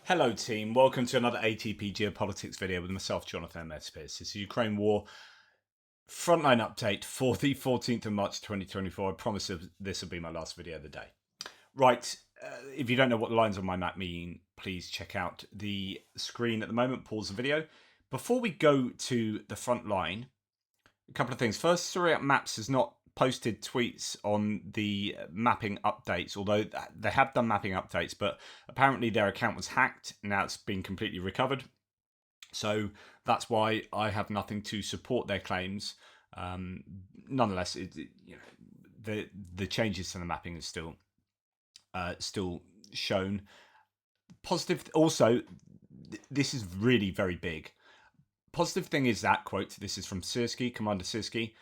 Hello team, welcome to another ATP Geopolitics video with myself, Jonathan M. Spears. This is Ukraine War Frontline update for the 14th of March 2024. I promise this will be my last video of the day. Right, if you don't know what the lines on my map mean, please check out the screen at the moment, pause the video. Before we go to the front line, a couple of things. First, Surreal Maps has not posted tweets on the mapping updates, although they have done mapping updates, but apparently their account was hacked. Now it's been completely recovered. So that's why I have nothing to support their claims. Nonetheless, the changes to the mapping is still shown. Positive. Also, this is really very big. Positive thing is that, quote, this is from Sirski, Commander Sirski,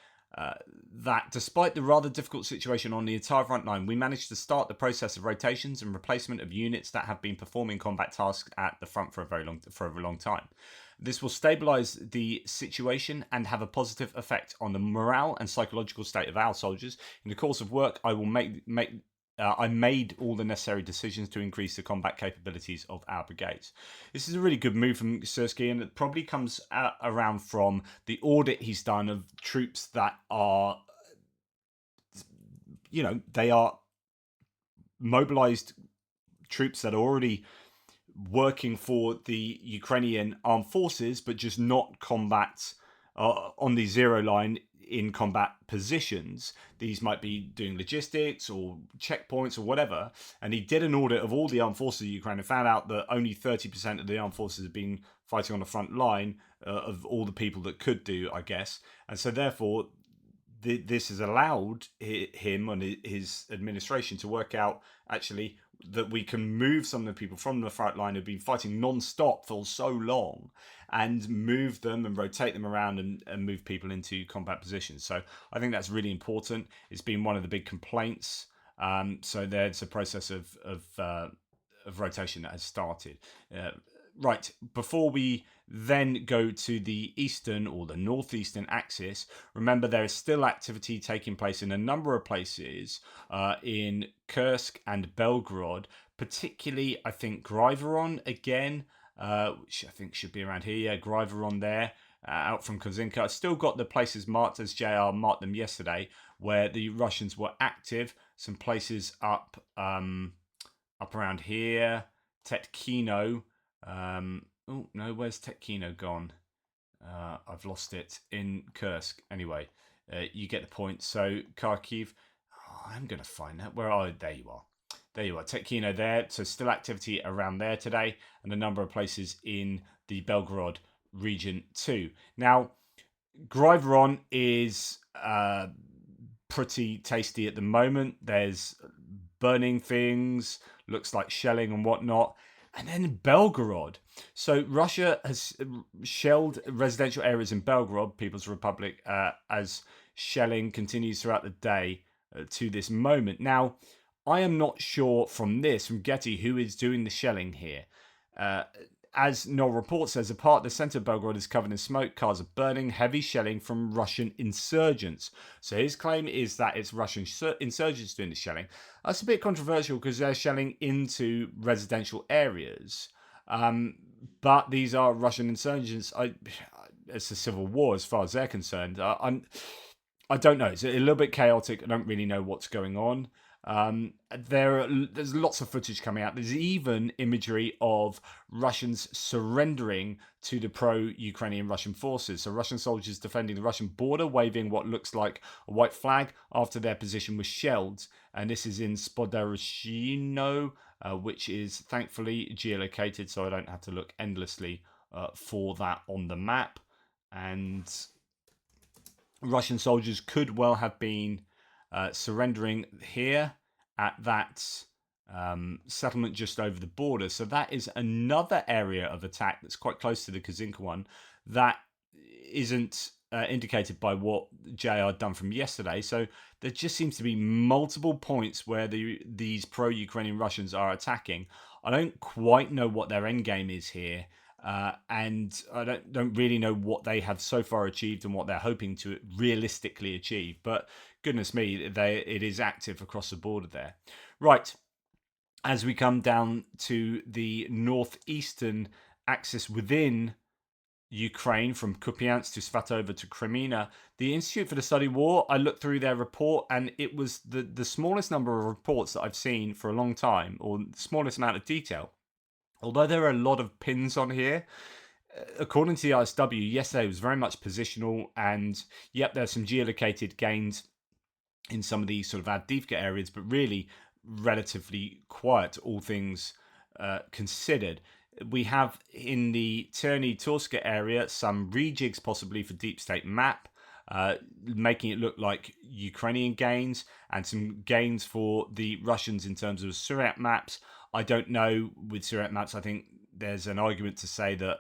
that despite the rather difficult situation on the entire front line, we managed to start the process of rotations and replacement of units that have been performing combat tasks at the front for a very long time. This will stabilize the situation and have a positive effect on the morale and psychological state of our soldiers. In the course of work, I will I made all the necessary decisions to increase the combat capabilities of our brigades. This is a really good move from Sirski, and it probably comes around from the audit he's done of troops that are, they are mobilized troops that are already working for the Ukrainian armed forces, but just not combat on the zero line in combat positions. These might be doing logistics or checkpoints or whatever. And he did an audit of all the armed forces of Ukraine and found out that only 30% of the armed forces have been fighting on the front line of all the people that could do, I guess. And so therefore, this has allowed him and his administration to work out actually that we can move some of the people from the front line who've been fighting non-stop for so long and move them and rotate them around and move people into combat positions. So I think that's really important. It's been one of the big complaints. So there's a process of rotation that has started. Right, before we then go to the eastern or the northeastern axis, remember there is still activity taking place in a number of places in Kursk and Belgorod, particularly I think Grivoron again, which I think should be around here. Yeah, Grivoron there, out from Kozinka. I still got the places marked as JR marked them yesterday, where the Russians were active. Some places up around here, Tetkino. Oh no, where's Tetkino gone? I've lost it in Kursk. Anyway, you get the point. So Kharkiv, I'm going to find that. Where are there you are. There you are, Tetkino there. So still activity around there today, and a number of places in the Belgorod region too. Now, Grivoron is pretty tasty at the moment. There's burning things, looks like shelling and whatnot. And then Belgorod. So Russia has shelled residential areas in Belgorod, People's Republic, as shelling continues throughout the day to this moment. Now, I am not sure from Getty, who is doing the shelling here. As Noel report says, a part of the centre of Belgorod is covered in smoke, cars are burning, heavy shelling from Russian insurgents. So his claim is that it's Russian insurgents doing the shelling. That's a bit controversial because they're shelling into residential areas. But these are Russian insurgents. It's a civil war as far as they're concerned. I don't know. It's a little bit chaotic. I don't really know what's going on. There's lots of footage coming out. There's even imagery of Russians surrendering to the pro-Ukrainian Russian forces. So Russian soldiers defending the Russian border, waving what looks like a white flag after their position was shelled. And this is in Spodorozhino, which is thankfully geolocated, so I don't have to look endlessly for that on the map. And Russian soldiers could well have been surrendering here at that settlement just over the border. So that is another area of attack that's quite close to the Kazinka one that isn't indicated by what JR done from yesterday. So there just seems to be multiple points where these pro-Ukrainian Russians are attacking. I don't quite know what their end game is here. And I don't really know what they have so far achieved and what they're hoping to realistically achieve. But goodness me, it is active across the border there. Right. As we come down to the northeastern axis within Ukraine, from Kupiansk to Svatova to Crimea, the Institute for the Study of War, I looked through their report, and it was the smallest number of reports that I've seen for a long time, or the smallest amount of detail. Although there are a lot of pins on here, according to the ISW, yesterday was very much positional, and yep, there's some geolocated gains in some of these sort of Avdiivka areas, but really relatively quiet, all things considered. We have in the Terny Torska area some rejigs possibly for deep state map, making it look like Ukrainian gains, and some gains for the Russians in terms of Surat maps. I don't know with Surat maps. I think there's an argument to say that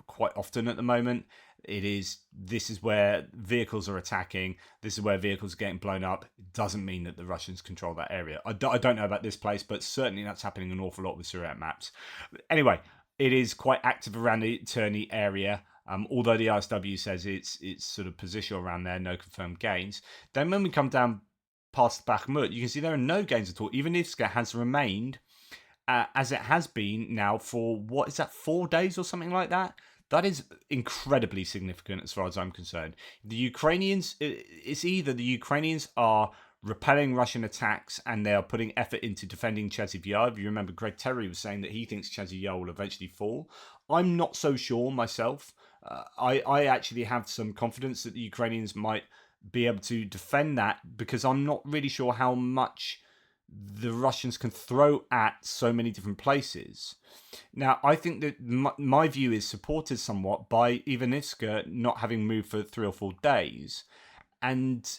quite often at the moment this is where vehicles are attacking. This is where vehicles are getting blown up. It doesn't mean that the Russians control that area. I don't know about this place, but certainly that's happening an awful lot with Surat maps. Anyway, it is quite active around the Terny area. Although the ISW says it's sort of positional around there, no confirmed gains. Then when we come down past Bakhmut, you can see there are no gains at all. Even Ivska has remained as it has been now for, what is that, 4 days or something like that? That is incredibly significant as far as I'm concerned. The Ukrainians, it's either the Ukrainians are repelling Russian attacks and they are putting effort into defending Chasiv Yar. If you remember, Greg Terry was saying that he thinks Chasiv Yar will eventually fall. I'm not so sure myself. I actually have some confidence that the Ukrainians might be able to defend that, because I'm not really sure how much the Russians can throw at so many different places. Now, I think that my view is supported somewhat by Ivanivska not having moved for 3 or 4 days. And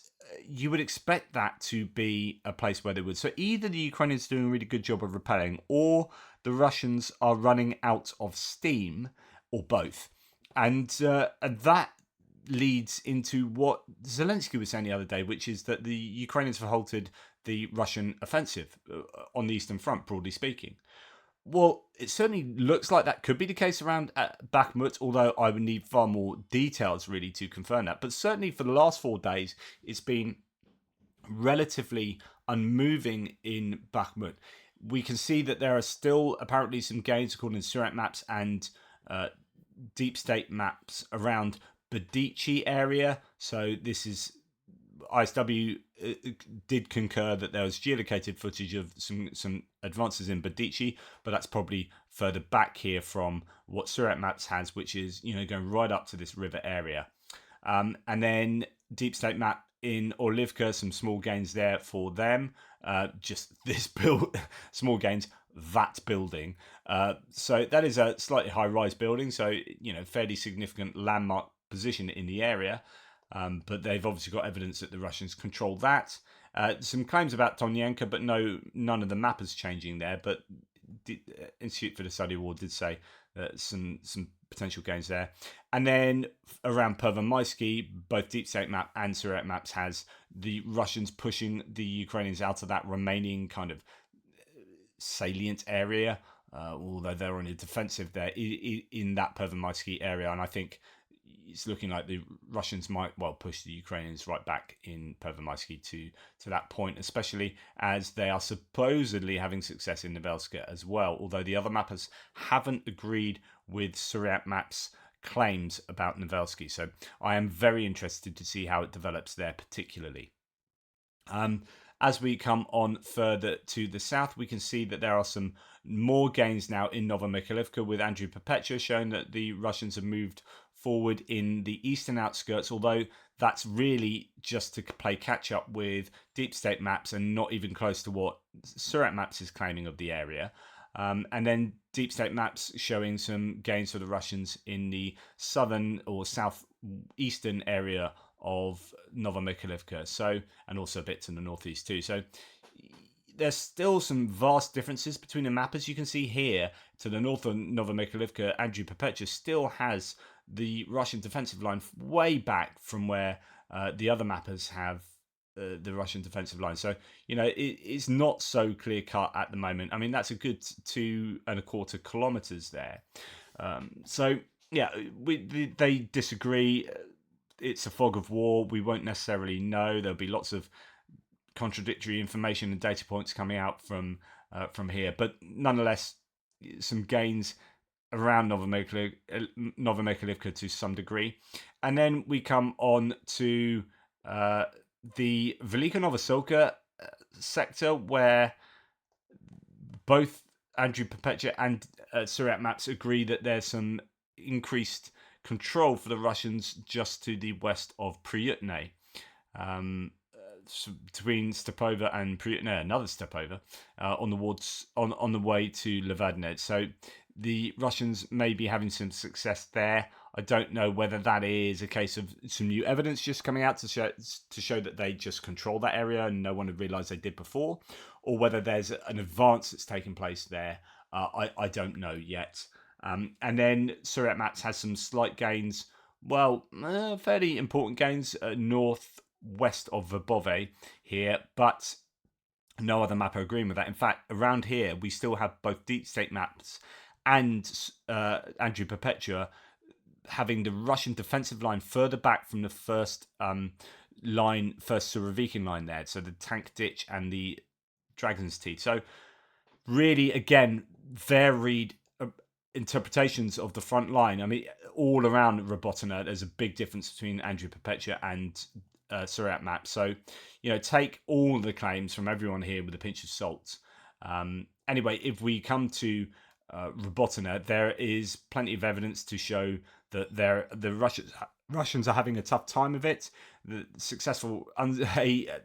you would expect that to be a place where they would. So either the Ukrainians are doing a really good job of repelling, or the Russians are running out of steam, or both. And that leads into what Zelensky was saying the other day, which is that the Ukrainians have halted the Russian offensive on the Eastern Front, broadly speaking. Well, it certainly looks like that could be the case around Bakhmut, although I would need far more details really to confirm that. But certainly for the last 4 days, it's been relatively unmoving in Bakhmut. We can see that there are still apparently some gains according to Surat maps and deep state maps around Badichi area. So this is, ISW did concur that there was geolocated footage of some advances in Badichi, but that's probably further back here from what Surat Maps has, which is, going right up to this river area. And then deep state map in Orlivka, some small gains there for them. Just this small gains, that building. So that is a slightly high-rise building, so fairly significant landmark position in the area. But they've obviously got evidence that the Russians control that. Some claims about Tonyenka, but none of the mappers changing there. But the Institute for the Study of War did say some potential gains there. And then around Pervomaisky, both Deep State Map and Surat Maps has the Russians pushing the Ukrainians out of that remaining kind of salient area, although they're on a defensive there in that Pervomaisky area. And I think it's looking like the Russians might push the Ukrainians right back in Pervomaisky to that point, especially as they are supposedly having success in Novelska as well, although the other mappers haven't agreed with Surat Map's claims about Novelsky. So I am very interested to see how it develops there particularly. As we come on further to the south, we can see that there are some more gains now in Novomykhailivka, with Andrew Perpetua showing that the Russians have moved forward in the eastern outskirts, although that's really just to play catch up with deep state maps and not even close to what Surat Maps is claiming of the area. And then deep state maps showing some gains for the Russians in the southern or southeastern area of Novomykhailivka, so, and also a bit to the northeast too. So there's still some vast differences between the mappers. You can see here to the north of Novomykhailivka, Andrew Perpetua still has the Russian defensive line way back from where the other mappers have the Russian defensive line. So, it's not so clear cut at the moment. I mean, that's a good 2.25 kilometers there. So, yeah, they disagree. It's a fog of war. We won't necessarily know. There'll be lots of contradictory information and data points coming out from from here. But nonetheless, some gains around Novomekalivka to some degree. And then we come on to the Velika Novosilka sector, where both Andrew Perpetua and Surat Maps agree that there's some increased control for the Russians just to the west of Priyutne. Between Stepova and Priyutne, another Stepova, on the way to Levadinets. So the Russians may be having some success there. I don't know whether that is a case of some new evidence just coming out to show that they just control that area and no one had realised they did before, or whether there's an advance that's taken place there. I don't know yet. And then Surat Maps has some slight gains, fairly important gains northwest of Verbove here, but no other map are agreeing with that. In fact, around here, we still have both Deep State Maps and Andrew Perpetua having the Russian defensive line further back from the first Surovikin line there. So the Tank Ditch and the Dragon's Teeth. So really, again, varied interpretations of the front line. I mean, all around Robotina, there's a big difference between Andrew Perpetua and Surat Map. So, take all the claims from everyone here with a pinch of salt. Anyway, if we come to Robotina, there is plenty of evidence to show that the Russians are having a tough time of it. The successful,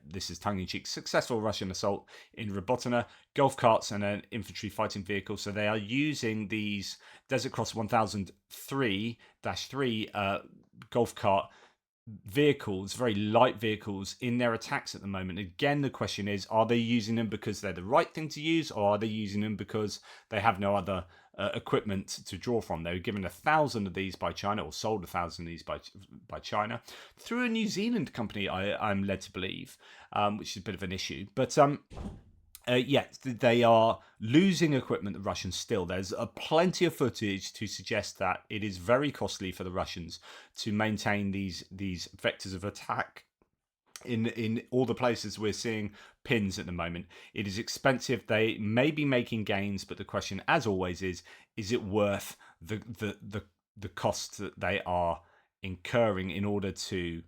this is tongue-in-cheek, successful Russian assault in Robotina, golf carts and an infantry fighting vehicle. So they are using these Desert Cross 1003-3 golf cart vehicles, very light vehicles, in their attacks at the moment. Again, the question is, are they using them because they're the right thing to use, or are they using them because they have no other equipment to draw from? They were given 1,000 of these by China, or sold 1,000 of these by China through a New Zealand company, I'm led to believe, which is a bit of an issue. But they are losing equipment, the Russians, still. There's plenty of footage to suggest that it is very costly for the Russians to maintain these vectors of attack in all the places we're seeing pins at the moment. It is expensive. They may be making gains, but the question, as always, is it worth the costs that they are incurring in order to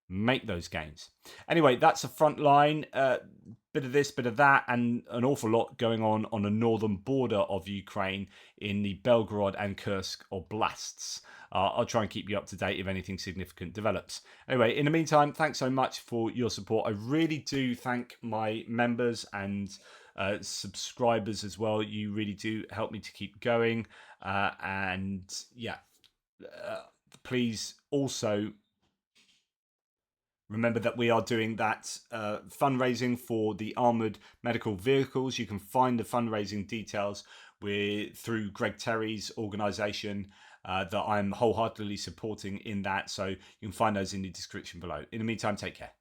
make those gains? Anyway, that's a front line. Bit of this, bit of that, and an awful lot going on the northern border of Ukraine in the Belgorod and Kursk oblasts. I'll try and keep you up to date if anything significant develops. Anyway, in the meantime, thanks so much for your support. I really do thank my members and subscribers as well. You really do help me to keep going. Please also remember that we are doing that fundraising for the armoured medical vehicles. You can find the fundraising details through Greg Terry's organisation that I'm wholeheartedly supporting in that. So you can find those in the description below. In the meantime, take care.